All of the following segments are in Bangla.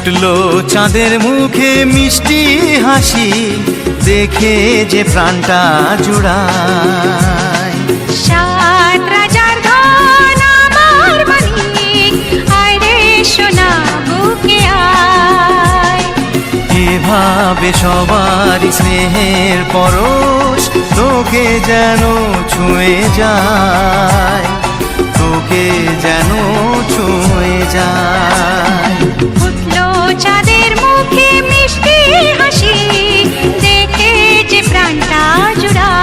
ফুটলো চাঁদের মুখে মিষ্টি হাসি, দেখে যে প্রাণটা জুড়ায়। সাত রাজার ধন আমার মানিক, আয় রে সোনা বুকে আয়। এভাবে সবার স্নেহের পরশ তোকে যেন ছুঁয়ে যায়, তোকে যেন ছুঁয়ে যায়। ফুটলো চাঁদের মুখে মিষ্টি হাসি, দেখে যে প্রাণটা জুড়ায়।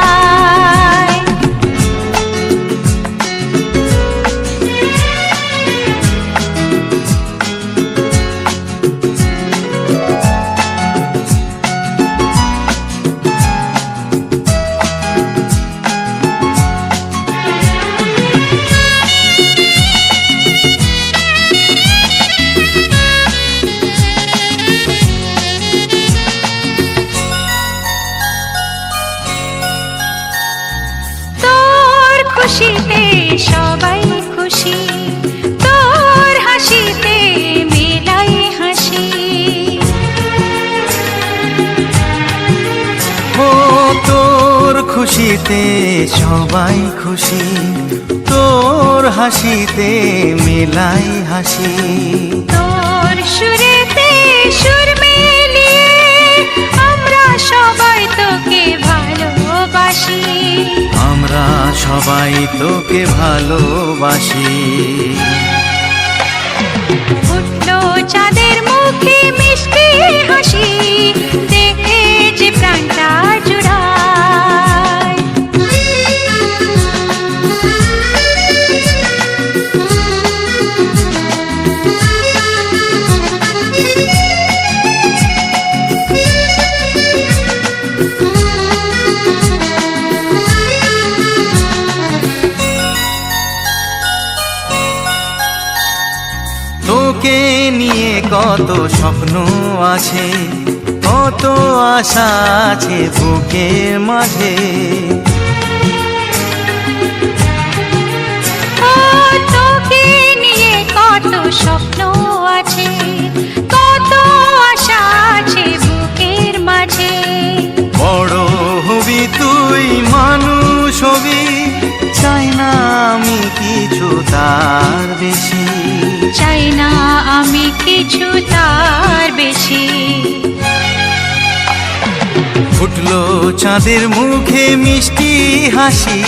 খুশিতে সবাই খুশি, তোর হাসিতে মেলাই হাসি। ও তোর খুশিতে সবাই খুশি, তোর হাসিতে মেলাই হাসি। তোর সুরেতে সুর মিলিয়ে আমরা সবাই তোকে ভালোবাসি, আমরা সবাই তোকে ভালোবাসি। ফুটলো চাঁদের মুখে মিষ্টি হাসি, দেখে যে প্রাণটা জুড়ায়। তোকে নিয়ে কত স্বপ্ন আছে, কত আশা আছে বুকের মাঝে। তোকে নিয়ে কত স্বপ্ন আছে, কত আশা আছে বুকের মাঝে। বড় হবি তুই, মানুষ হবি, চাই না আমি কিছু তার বেশি, চাই না আমি কিছু তার বেশি। ফুটলো চাঁদের মুখে মিষ্টি হাসি,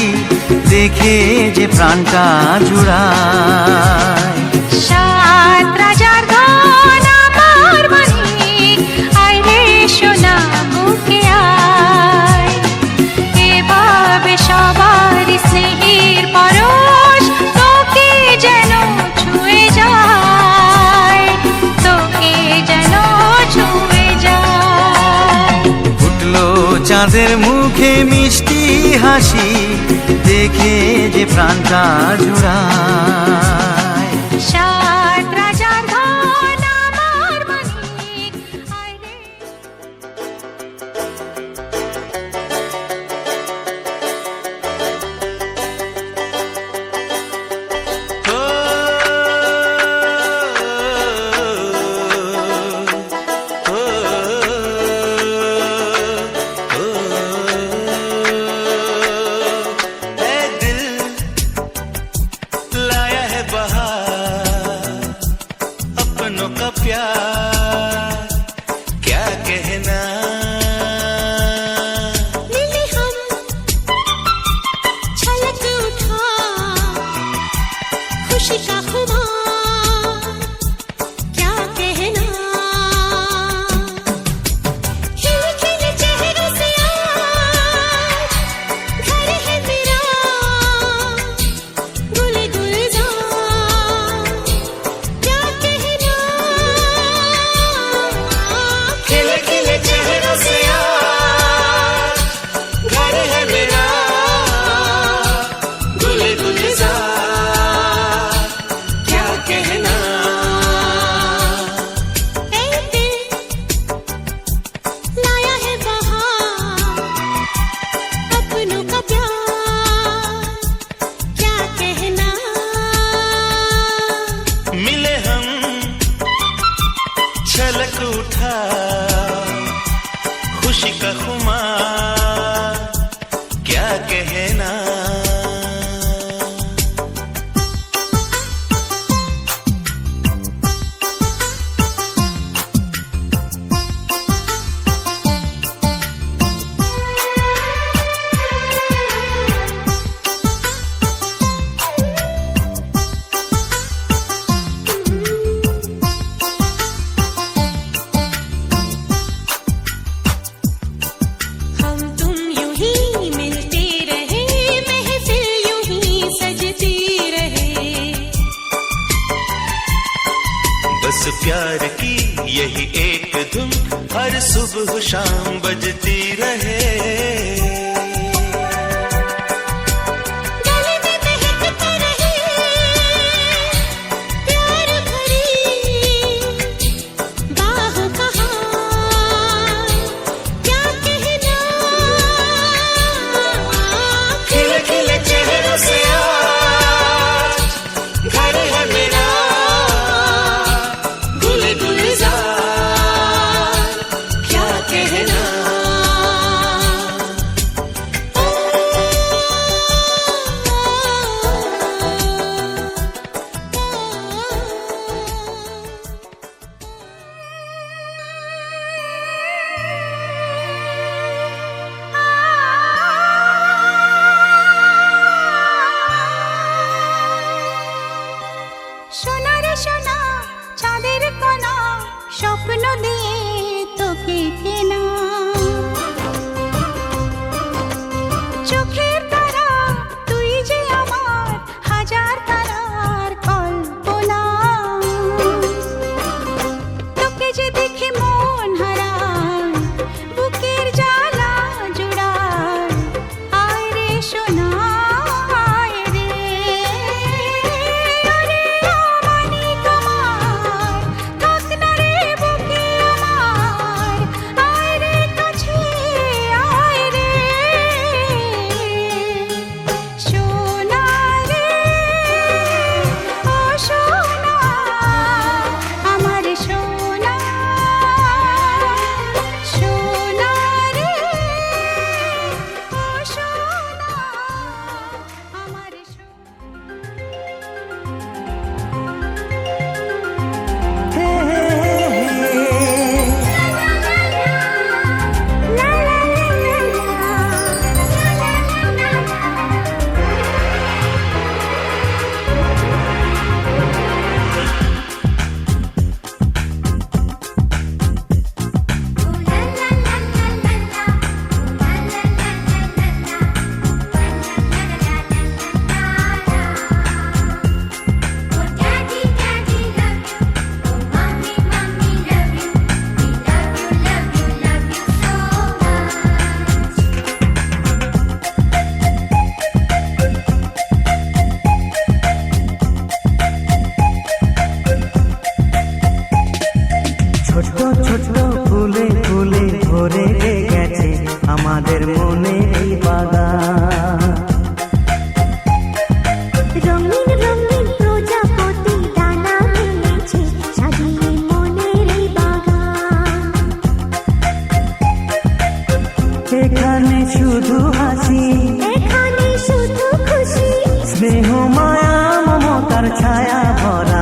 দেখে যে প্রাণটা জুড়ায়। সাত রাজার ধন আমার মানিক, আয় রে সোনা বুকে আয়। এভাবে সবার স্নেহের পরশ তোকে যেন ছুঁয়ে যায়, তোকে যেন ছুঁয়ে যায়। ফুটলো চাঁদের মুখে মিষ্টি হাসি, দেখে যে প্রাণটা জুড়ায়। সাত রাজার ধন আমার মানিক, আয় রে। लाया प्यार की यही एक धुन हर सुबह शाम बजती रहे। गले में महकती रहे प्यार भरी बाह कहाँ क्या कहना। खिले खिले चेहरों से आज घर है मेरा, गुले गुलजार क्या कहना। সোনা রে সোনা চাঁদের কোনা স্বপ্ন দিয়ে তোকে কেনা। চোখের তারা তুই যে আমার হাজার তারার কল্পনা। তোকে যে দেখে মন হারায় বুকের জ্বালা জোড়ায়। আয় রে সোনা আয় রে আরে আমানি তোমার থাক না রে বুকে আমার। আয় রে কাছে আয় রে সোনা রে ও সোনা আমার সোনা সোনা রে ও সোনা আমার ছোট ছোট ফুলে ফুলে ভরে গেছে আমাদের মনে এই বাগান। রঙিন রঙিন প্রজাপতি ডানা মেলেছে সাজিয়ে মনের এই বাগান। এখানে শুধু হাসি, এখানে শুধু খুশি স্নেহ মায়া মমতার ছায়া ভরা